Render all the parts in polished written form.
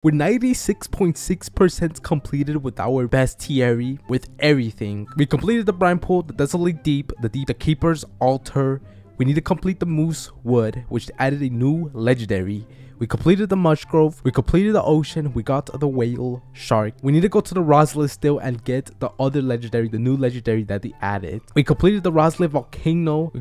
We're 96.6% completed with our bestiary, with everything. We completed the brine pool, the desolate deep, the keeper's altar. We need to complete the moose wood, which added a new legendary. We completed the mush grove, we completed the ocean, we got the whale shark. We need to go to the Roslyn still and get the other legendary, the new legendary that they added. We completed the Roslyn volcano.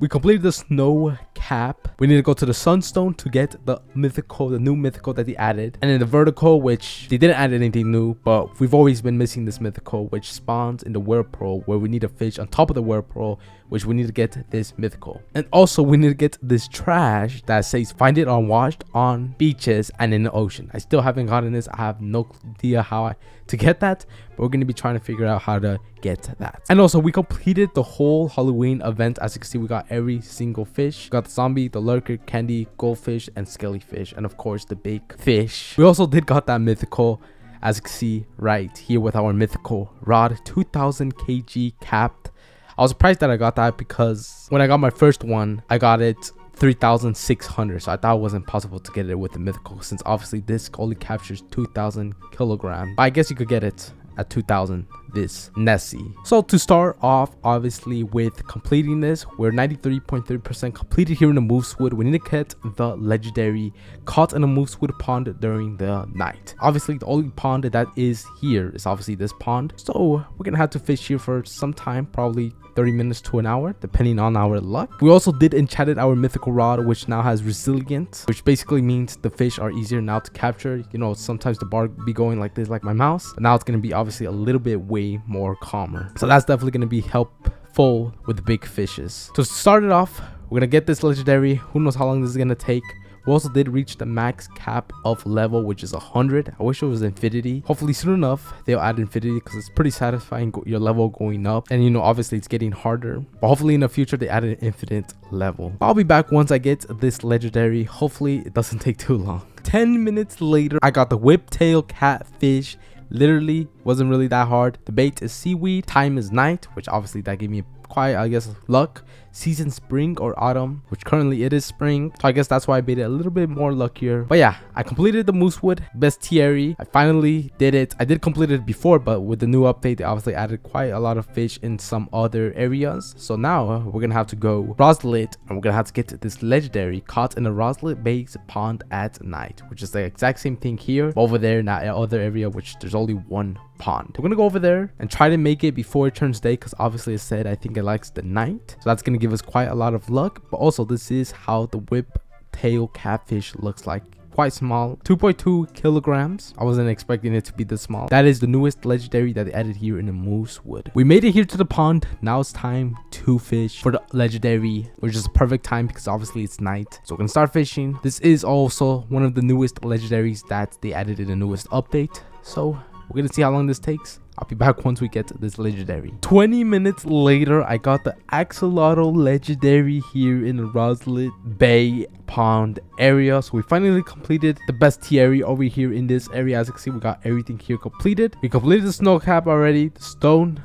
We completed the snow cap. We need to go to the sunstone to get the mythical, the new mythical that they added. And then the vertical, which they didn't add anything new, but we've always been missing this mythical, which spawns in the whirlpool, where we need a fish on top of the whirlpool, which we need to get this mythical. And also we need to get this trash that says find it unwashed on beaches and in the ocean. I still haven't gotten this. I have no idea how to get that, but we're going to be trying to figure out how to get that. And also we completed the whole Halloween event. As you can see, we got every single fish. We got the zombie, the lurker, candy, goldfish, and skellyfish, and of course the big fish. We also got that mythical, as you can see right here with our mythical rod, 2000 kg capped. I was surprised that I got that because when I got my first one, I got it 3,600, so I thought it wasn't possible to get it with the mythical, since obviously this only captures 2,000 kilograms. But I guess you could get it at 2,000 this Nessie. So to start off, obviously with completing this, we're 93.3% completed here in the moosewood. We need to get the legendary caught in a moosewood pond during the night. Obviously the only pond that is here is obviously this pond, so we're gonna have to fish here for some time, probably 30 minutes to an hour, depending on our luck. We also did enchanted our mythical rod, which now has resilient, which basically means the fish are easier now to capture. You know, sometimes the bar be going like this, like my mouse, but now it's going to be obviously a little bit way more calmer. So that's definitely going to be helpful with the big fishes. To start it off, we're going to get this legendary. Who knows how long this is going to take. We also did reach the max cap of level, which is 100. I wish it was infinity. Hopefully soon enough they'll add infinity, because it's pretty satisfying your level going up, and you know, obviously it's getting harder, but hopefully in the future they add an infinite level. I'll be back once I get this legendary. Hopefully it doesn't take too long. 10 minutes later, I got the whiptail catfish. Literally wasn't really that hard. The bait is seaweed, time is night, which obviously that gave me quite, I guess, luck. Season spring or autumn, which currently it is spring, so I guess that's why I made it a little bit more luckier. But yeah, I completed the moosewood bestiary. I finally did it. I did complete it before, but with the new update they obviously added quite a lot of fish in some other areas. So now we're gonna have to go Roslet, and we're gonna have to get this legendary caught in a Roslet based pond at night, which is the exact same thing here, but over there in that other area, which there's only one pond. We're gonna go over there and try to make it before it turns day, because obviously it said I think it likes the night, so that's gonna give us quite a lot of luck. But also this is how the whiptail catfish looks like. Quite small, 2.2 kilograms. I wasn't expecting it to be this small. That is the newest legendary that they added here in the moosewood. We made it here to the pond. Now it's time to fish for the legendary, which is a perfect time because obviously it's night, so we're gonna start fishing. This is also one of the newest legendaries that they added in the newest update, so we're gonna see how long this takes. I'll be back once we get this legendary. 20 minutes later, I got the axolotl legendary here in the Roslet Bay pond area. So we finally completed the bestiary over here in this area. As you can see, we got everything here completed. We completed the snow cap already, the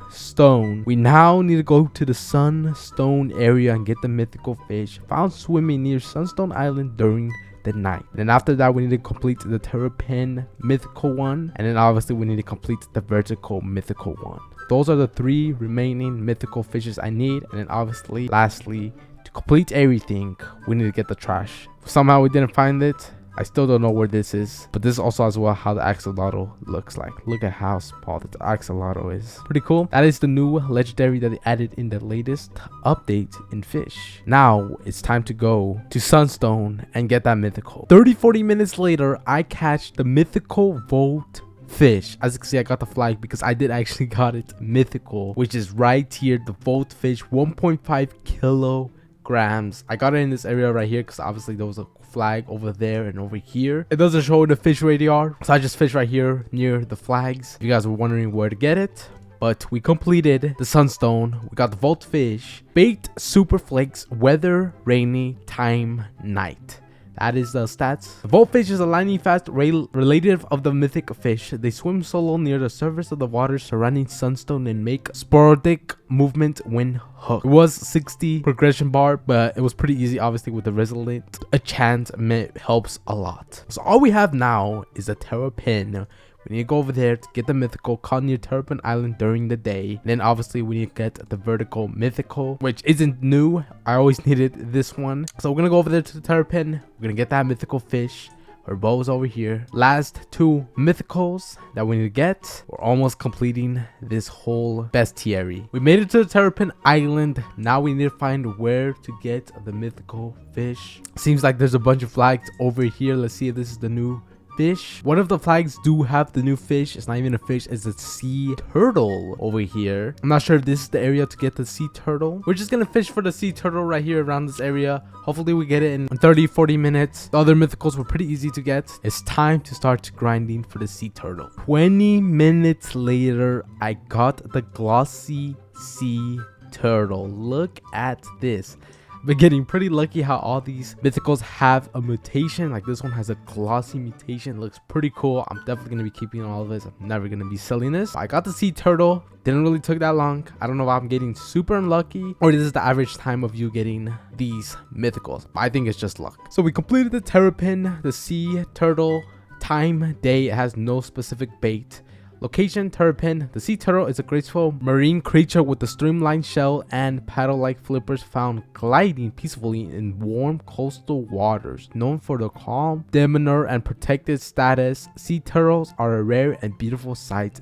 stone. We now need to go to the sunstone area and get the mythical fish found swimming near Sunstone Island during the night. And then after that we need to complete the terrapin mythical one, and then obviously we need to complete the vertical mythical one. Those are the 3 remaining mythical fishes I need. And then obviously lastly, to complete everything, we need to get the trash. Somehow we didn't find it. I still don't know where this is, but this is also as well how the axolotl looks like. Look at how small the axolotl is. Pretty cool. That is the new legendary that they added in the latest update in Fish. Now it's time to go to Sunstone and get that mythical. 30-40 minutes later, I catch the mythical Volt fish. As you can see, I got the flag because I did actually got it mythical, which is right here, the Volt fish, 1.5 kilograms. I got it in this area right here because obviously there was a flag over there and over here. It doesn't show the fish radar, so I just fished right here near the flags. If you guys were wondering where to get it, but we completed the sunstone. We got the Volt fish, baked super flakes, weather, rainy, time, night. That is the stats. The boat fish is a lightning fast relative of the mythic fish. They swim solo near the surface of the water surrounding sunstone and make sporadic movement when hooked. It was 60 progression bar, but it was pretty easy, obviously, with the resilient. A chance helps a lot. So all we have now is a terrapin. We need to go over there to get the mythical caught near Terrapin Island during the day. Then obviously we need to get the vertical mythical, which isn't new. I always needed this one. So we're gonna go over there to the Terrapin. We're gonna get that mythical fish. Our bow is over here. Last 2 mythicals that we need to get. We're almost completing this whole bestiary. We made it to the Terrapin Island. Now we need to find where to get the mythical fish. Seems like there's a bunch of flags over here. Let's see if this is the new fish. One of the flags do have the new fish. It's not even a fish, it's a sea turtle over here. I'm not sure if this is the area to get the sea turtle. We're just gonna fish for the sea turtle right here around this area. Hopefully we get it in 30-40 minutes. The other mythicals were pretty easy to get. It's time to start grinding for the sea turtle. 20 minutes later, I got the glossy sea turtle. Look at this. Been getting pretty lucky how all these mythicals have a mutation. Like this one has a glossy mutation. It looks pretty cool. I'm definitely gonna be keeping all of this. I'm never gonna be selling this. I got the sea turtle. Didn't really took that long. I don't know if I'm getting super unlucky or this is the average time of you getting these mythicals. I think it's just luck. So we completed the terrapin, the sea turtle. Time, day, it has no specific bait. Location, Terrapin. The sea turtle is a graceful marine creature with a streamlined shell and paddle-like flippers found gliding peacefully in warm coastal waters. Known for their calm, demeanor, and protected status, sea turtles are a rare and beautiful sight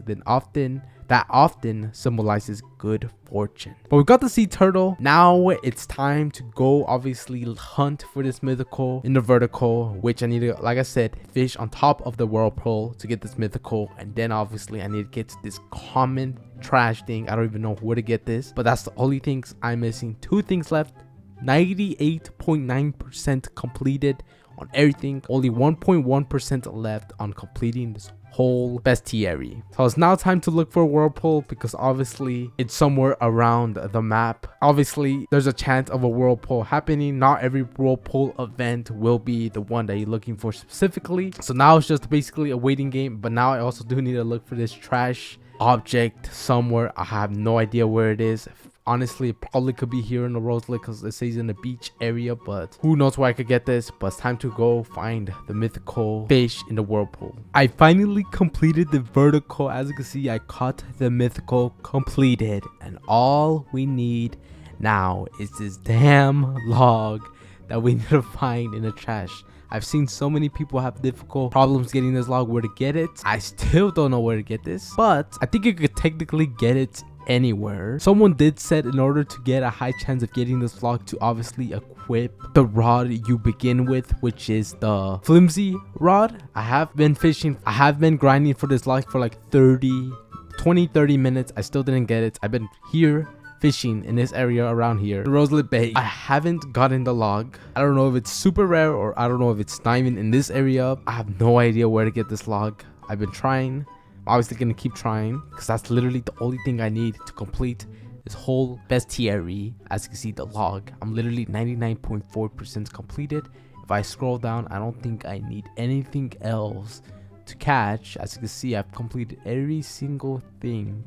that often symbolizes good fortune. But we got the sea turtle. Now it's time to go obviously hunt for this mythical in the vertical, which I need to, like I said, fish on top of the whirlpool to get this mythical. And then obviously I need to get this common trash thing. I don't even know where to get this, but that's the only things I'm missing. 2 things left. 98.9% completed on everything. Only 1.1% left on completing this whole bestiary. So it's now time to look for a whirlpool because obviously it's somewhere around the map. Obviously there's a chance of a whirlpool happening. Not every whirlpool event will be the one that you're looking for specifically. So now it's just basically a waiting game. But now I also do need to look for this trash object somewhere. I have no idea where it is. Honestly, it probably could be here in the Rose Lake because it says in the beach area, but who knows where I could get this. But it's time to go find the mythical fish in the whirlpool. I finally completed the vertical. As you can see, I caught the mythical completed, and all we need now is this damn log that we need to find in the trash. I've seen so many people have difficult problems getting this log, where to get it. I still don't know where to get this, but I think you could technically get it anywhere. Someone did said in order to get a high chance of getting this log to obviously equip the rod you begin with, which is the flimsy rod. I have been grinding for this log for like 30 minutes. I still didn't get it. I've been here fishing in this area around here, Roselet Bay. I haven't gotten the log. I don't know if it's super rare or I don't know if it's not even in this area. I have no idea where to get this log. I've been trying. I'm obviously gonna keep trying because that's literally the only thing I need to complete this whole bestiary. As you can see, the log, I'm literally 99.4% completed. If I scroll down, I don't think I need anything else to catch. As you can see, I've completed every single thing.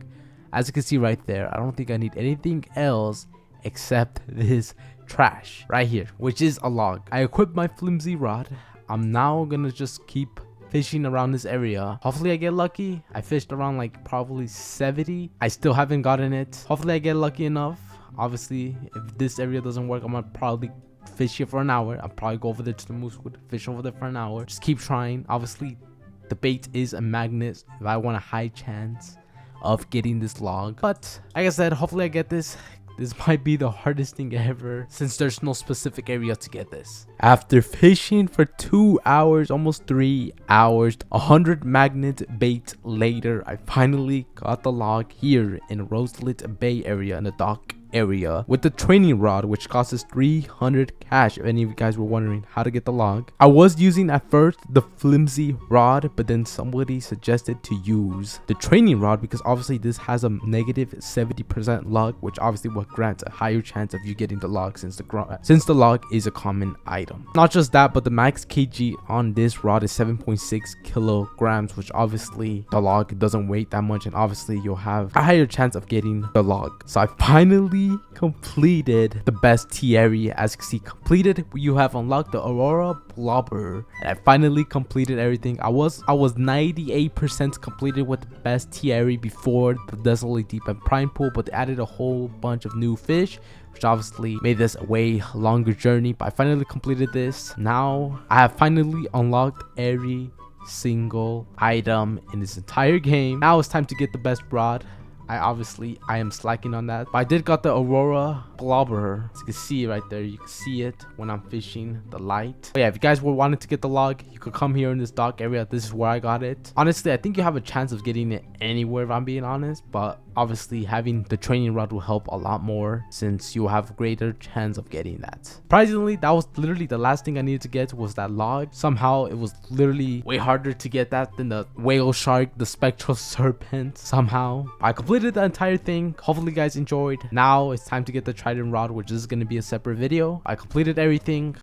As you can see right there, I don't think I need anything else except this trash right here, which is a log. I equipped my flimsy rod. I'm now gonna just keep fishing around this area. Hopefully I get lucky. I fished around like probably 70. I still haven't gotten it. Hopefully I get lucky enough. Obviously, if this area doesn't work, I'm gonna probably fish here for an hour. I'll probably go over there to the Moosewood, fish over there for an hour. Just keep trying. Obviously, the bait is a magnet if I want a high chance of getting this log. But like I said, hopefully I get this. This might be the hardest thing ever since there's no specific area to get this. After fishing for 2 hours, almost 3 hours, 100 magnet bait later, I finally got the log here in Roselet Bay area in the dock area with the training rod, which costs us 300 cash. If any of you guys were wondering how to get the log, I was using at first the flimsy rod, but then somebody suggested to use the training rod because obviously this has a negative 70% log, which obviously will grant a higher chance of you getting the log since the log is a common item. Not just that, but the max kg on this rod is 7.6 kilograms, which obviously the log doesn't weigh that much, and obviously you'll have a higher chance of getting the log. So I finally completed the bestiary. As you can see, completed. You have unlocked the Aurora Blobber, and I finally completed everything. I was 98% completed with the bestiary before the Desolate Deep and Prime Pool, but they added a whole bunch of new fish, which obviously made this a way longer journey. But I finally completed this. Now I have finally unlocked every single item in this entire game. Now it's time to get the best rod. I am slacking on that, but I did got the Aurora Blobber. As you can see right there, you can see it when I'm fishing the light. But yeah, if you guys were wanting to get the log, you could come here in this dock area. This is where I got it. Honestly, I think you have a chance of getting it anywhere, if I'm being honest, but obviously having the training rod will help a lot more since you have a greater chance of getting that. Surprisingly, that was literally the last thing I needed to get, was that log. Somehow it was literally way harder to get that than the whale shark, the spectral serpent. Somehow I completed the entire thing. Hopefully you guys enjoyed. Now it's time to get the trident rod, which is going to be a separate video. I completed everything.